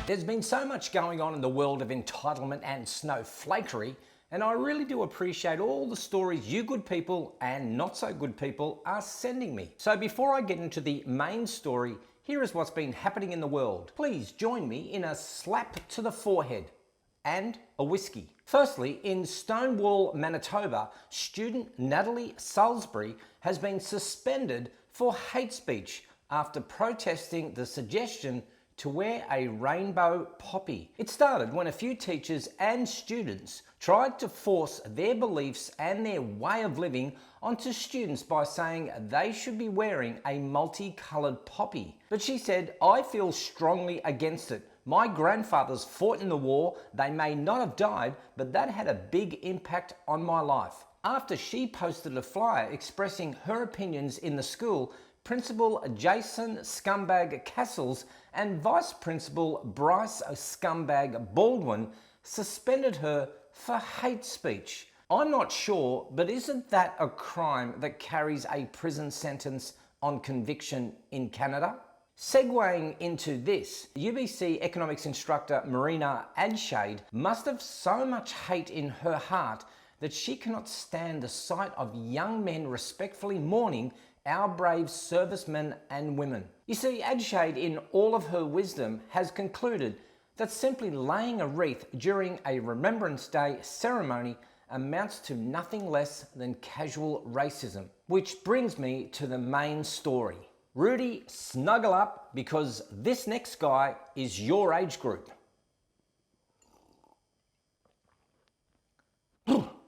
There's been so much going on in the world of entitlement and snowflakery, and I really do appreciate all the stories you good people and not so good people are sending me. So before I get into the main story, here is what's been happening in the world. Please join me in a slap to the forehead and a whiskey. Firstly, in Stonewall, Manitoba, student Natalie Salisbury has been suspended for hate speech after protesting the suggestion to wear a rainbow poppy. It started when a few teachers and students tried to force their beliefs and their way of living onto students by saying they should be wearing a multicolored poppy. But she said, "I feel strongly against it. My grandfathers fought in the war. They may not have died, but that had a big impact on my life." After she posted a flyer expressing her opinions in the school, Principal Jason Scumbag Castles and Vice Principal Bryce Scumbag Baldwin suspended her for hate speech. I'm not sure, but isn't that a crime that carries a prison sentence on conviction in Canada? Segueing into this, UBC economics instructor Marina Adshade must have so much hate in her heart that she cannot stand the sight of young men respectfully mourning our brave servicemen and women. You see, Adshade, in all of her wisdom, has concluded that simply laying a wreath during a Remembrance Day ceremony amounts to nothing less than casual racism. Which brings me to the main story. Rudy, snuggle up, because this next guy is your age group.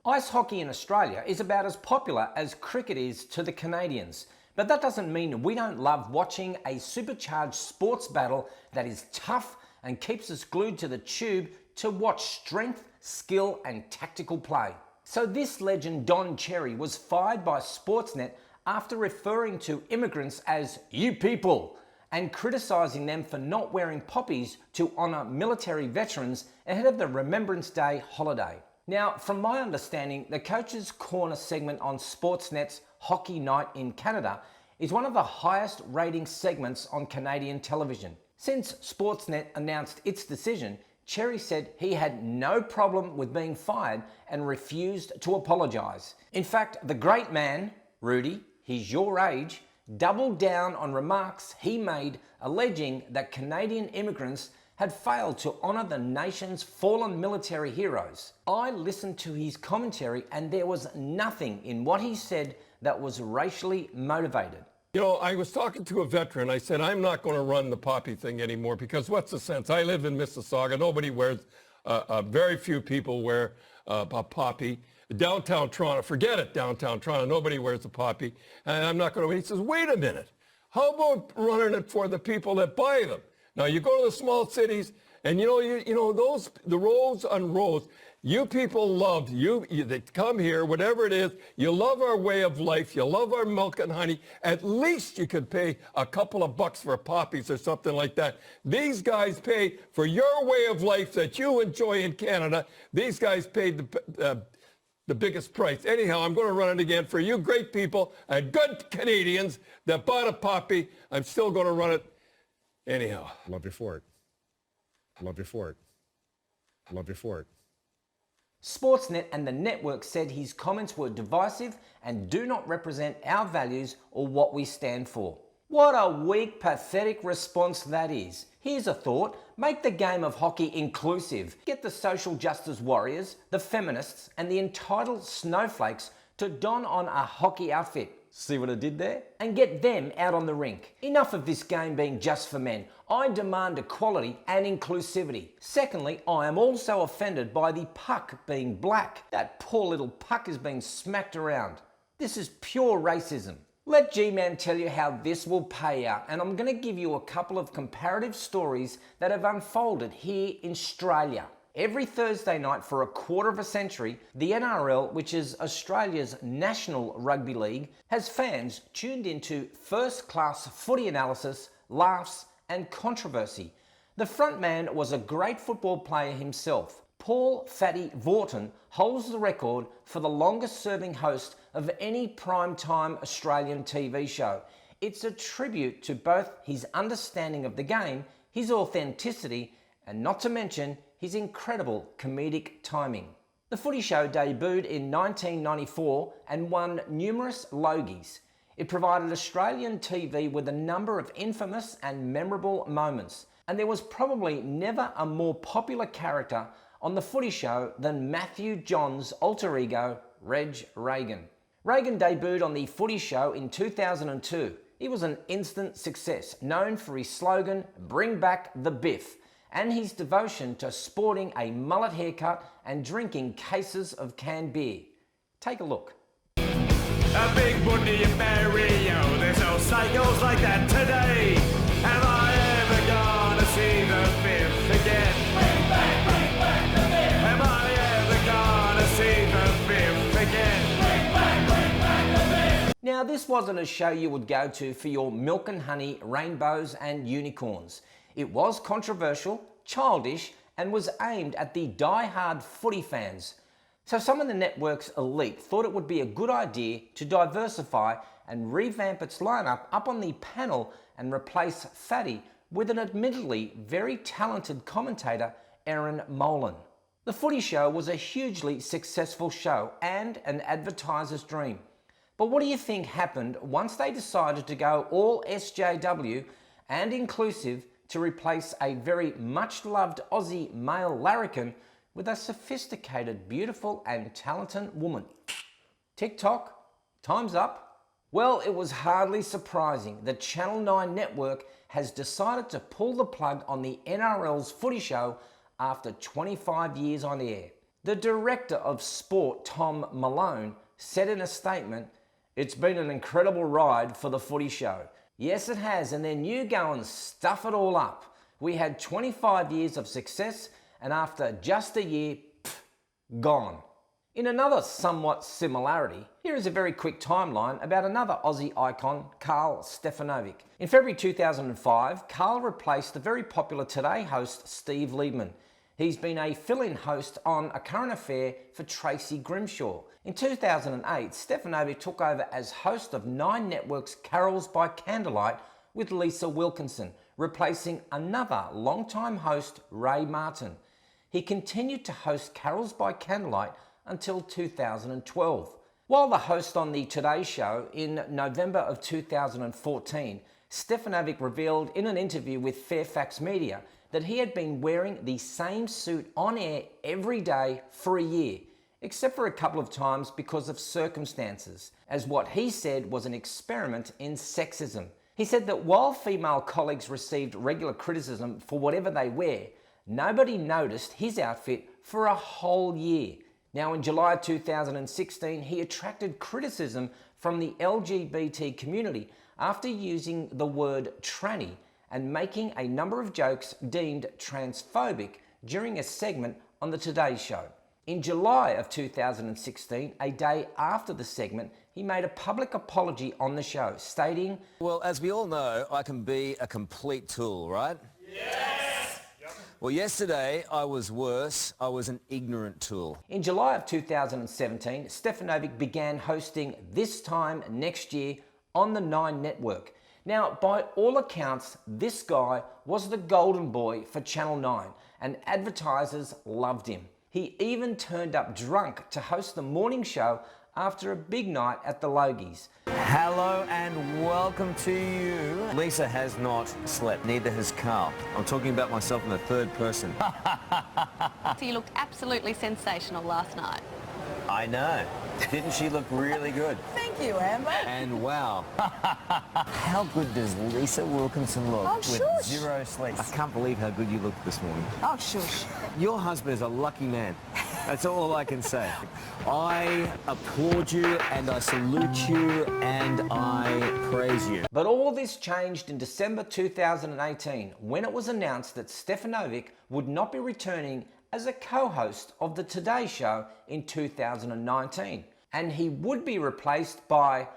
Ice hockey in Australia is about as popular as cricket is to the Canadians, but that doesn't mean we don't love watching a supercharged sports battle that is tough and keeps us glued to the tube to watch strength, skill and tactical play. So this legend Don Cherry was fired by Sportsnet after referring to immigrants as "you people" and criticising them for not wearing poppies to honour military veterans ahead of the Remembrance Day holiday. Now, from my understanding, the Coach's Corner segment on Sportsnet's Hockey Night in Canada is one of the highest rating segments on Canadian television. Since Sportsnet announced its decision, Cherry said he had no problem with being fired and refused to apologise. In fact, the great man, Rudy, he's your age, doubled down on remarks he made alleging that Canadian immigrants had failed to honour the nation's fallen military heroes. I listened to his commentary and there was nothing in what he said that was racially motivated. You know, I was talking to a veteran. I said, I'm not going to run the poppy thing anymore because what's the sense? I live in Mississauga. Nobody wears, very few people wear a poppy. Downtown Toronto, forget it, downtown Toronto. Nobody wears a poppy. And I'm not going to. He says, wait a minute. How about running it for the people that buy them? Now, you go to the small cities, and you know those, the rows on rows, you people love, they come here, whatever it is, you love our way of life, you love our milk and honey. At least you could pay a couple of bucks for poppies or something like that. These guys pay for your way of life that you enjoy in Canada. These guys paid the biggest price. Anyhow, I'm going to run it again for you great people and good Canadians that bought a poppy. I'm still going to run it. Anyhow. Love you for it. Love you for it. Love you for it. Sportsnet and the network said his comments were divisive and do not represent our values or what we stand for. What a weak, pathetic response that is. Here's a thought. Make the game of hockey inclusive. Get the social justice warriors, the feminists, and the entitled snowflakes to don on a hockey outfit. See what I did there? And get them out on the rink. Enough of this game being just for men. I demand equality and inclusivity. Secondly, I am also offended by the puck being black. That poor little puck is being smacked around. This is pure racism. Let G-Mann tell you how this will pay out, and I'm going to give you a couple of comparative stories that have unfolded here in Australia. Every Thursday night for a quarter of a century, the NRL, which is Australia's national rugby league, has fans tuned into first-class footy analysis, laughs and controversy. The front man was a great football player himself. Paul Fatty Vaughton holds the record for the longest-serving host of any primetime Australian TV show. It's a tribute to both his understanding of the game, his authenticity, and not to mention his incredible comedic timing. The Footy Show debuted in 1994 and won numerous Logies. It provided Australian TV with a number of infamous and memorable moments, and there was probably never a more popular character on The Footy Show than Matthew John's alter ego, Reg Reagan. Reagan debuted on The Footy Show in 2002. He was an instant success, known for his slogan, "Bring back the Biff," and his devotion to sporting a mullet haircut and drinking cases of canned beer. Take a look. A big booty and Mario, there's no psychos like that today. Am I ever gonna see the Biff again? Bring back the Biff. Am I ever gonna see the Biff again? Bring back the Biff. Now, this wasn't a show you would go to for your milk and honey, rainbows and unicorns. It was controversial, childish, and was aimed at the die-hard footy fans. So some of the network's elite thought it would be a good idea to diversify and revamp its lineup up on the panel and replace Fatty with an admittedly very talented commentator, Aaron Molan. The Footy Show was a hugely successful show and an advertiser's dream. But what do you think happened once they decided to go all SJW and inclusive to replace a very much-loved Aussie male larrikin with a sophisticated, beautiful and talented woman? TikTok, time's up. Well, it was hardly surprising that Channel 9 Network has decided to pull the plug on the NRL's Footy Show after 25 years on air. The director of sport, Tom Malone, said in a statement, "It's been an incredible ride for the Footy Show. Yes, it has, and then you go and stuff it all up. We had 25 years of success, and after just a year, gone." In another somewhat similarity, here is a very quick timeline about another Aussie icon, Carl Stefanovic. In February 2005, Carl replaced the very popular Today host Steve Liebman. He's been a fill-in host on A Current Affair for Tracy Grimshaw. In 2008, Stefanovic took over as host of 9 Network's Carols by Candlelight with Lisa Wilkinson, replacing another long-time host, Ray Martin. He continued to host Carols by Candlelight until 2012. While the host on the Today Show in November of 2014, Stefanovic revealed in an interview with Fairfax Media that he had been wearing the same suit on air every day for a year, except for a couple of times because of circumstances, as what he said was an experiment in sexism. He said that while female colleagues received regular criticism for whatever they wear, nobody noticed his outfit for a whole year. Now, in July 2016, he attracted criticism from the LGBT community after using the word tranny and making a number of jokes deemed transphobic during a segment on the Today Show. In July of 2016, a day after the segment, he made a public apology on the show, stating, "Well, as we all know, I can be a complete tool, right? Yes! Well, yesterday I was worse. I was an ignorant tool." In July of 2017, Stefanovic began hosting This Time Next Year on the 9 Network. Now, by all accounts, this guy was the golden boy for Channel 9, and advertisers loved him. He even turned up drunk to host the morning show after a big night at the Logies. Hello and welcome to you. Lisa has not slept, neither has Carl. I'm talking about myself in the third person. So you looked absolutely sensational last night. I know. Didn't she look really good? Thank you, Amber. And wow. How good does Lisa Wilkinson look Oh, with shush. 0 sleep? I can't believe how good you looked this morning. Oh, shush. Your husband is a lucky man. That's all I can say. I applaud you and I salute you and I praise you. But all this changed in December 2018 when it was announced that Stefanovic would not be returning as a co-host of the Today Show in 2019. And he would be replaced by,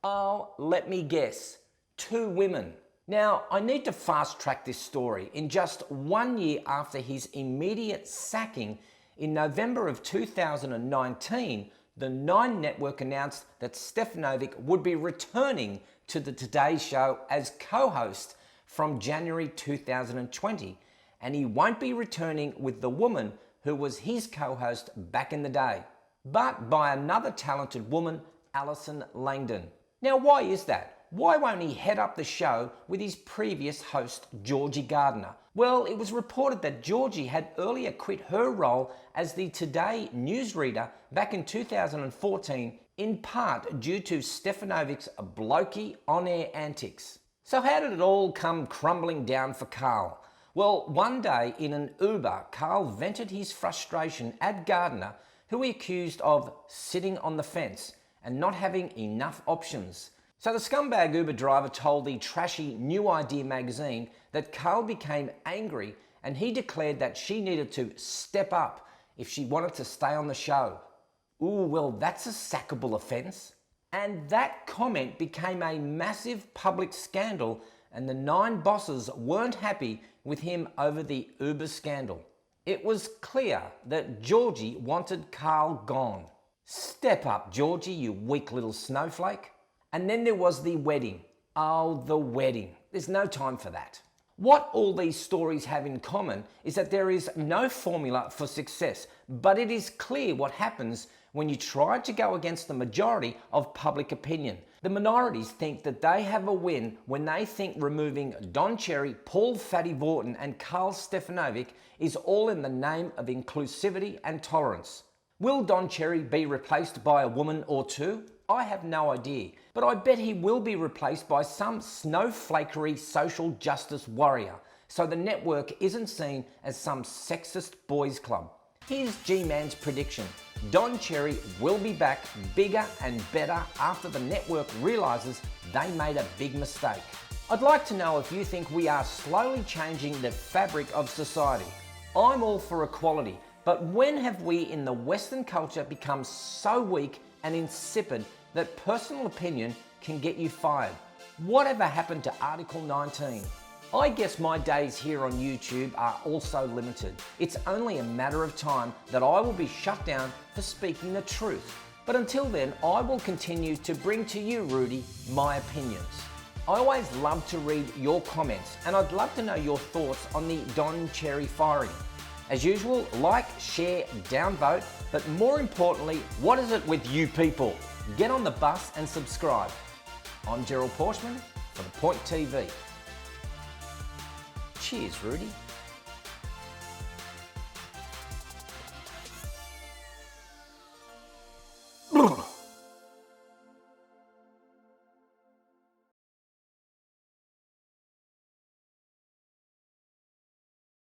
oh, let me guess, 2 women. Now, I need to fast track this story. In just 1 year after his immediate sacking, in November of 2019, the 9 Network announced that Stefanovic would be returning to the Today Show as co-host from January 2020. and he won't be returning with the woman who was his co-host back in the day, but by another talented woman, Alison Langdon. Now, why is that? Why won't he head up the show with his previous host, Georgie Gardner? Well, it was reported that Georgie had earlier quit her role as the Today newsreader back in 2014, in part due to Stefanovic's blokey on-air antics. So how did it all come crumbling down for Carl? Well, one day in an Uber, Carl vented his frustration at Gardner, who he accused of sitting on the fence and not having enough options. So the scumbag Uber driver told the trashy New Idea magazine that Carl became angry and he declared that she needed to step up if she wanted to stay on the show. Ooh, well, that's a sackable offence. And that comment became a massive public scandal, and the 9 bosses weren't happy with him over the Uber scandal. It was clear that Georgie wanted Carl gone. Step up, Georgie, you weak little snowflake. And then there was the wedding. Oh, the wedding. There's no time for that. What all these stories have in common is that there is no formula for success, but it is clear what happens when you try to go against the majority of public opinion. The minorities think that they have a win when they think removing Don Cherry, Paul Fatty Vorton and Carl Stefanovic is all in the name of inclusivity and tolerance. Will Don Cherry be replaced by a woman or two? I have no idea, but I bet he will be replaced by some snowflakery social justice warrior, so the network isn't seen as some sexist boys club. Here's G-Mann's prediction. Don Cherry will be back bigger and better after the network realises they made a big mistake. I'd like to know if you think we are slowly changing the fabric of society. I'm all for equality, but when have we in the Western culture become so weak and insipid that personal opinion can get you fired? Whatever happened to Article 19? I guess my days here on YouTube are also limited. It's only a matter of time that I will be shut down for speaking the truth. But until then, I will continue to bring to you, Rudy, my opinions. I always love to read your comments, and I'd love to know your thoughts on the Don Cherry firing. As usual, like, share, downvote, but more importantly, what is it with you people? Get on the bus and subscribe. I'm Gerald Pauschmann for The Point TV. Cheers, Rudy.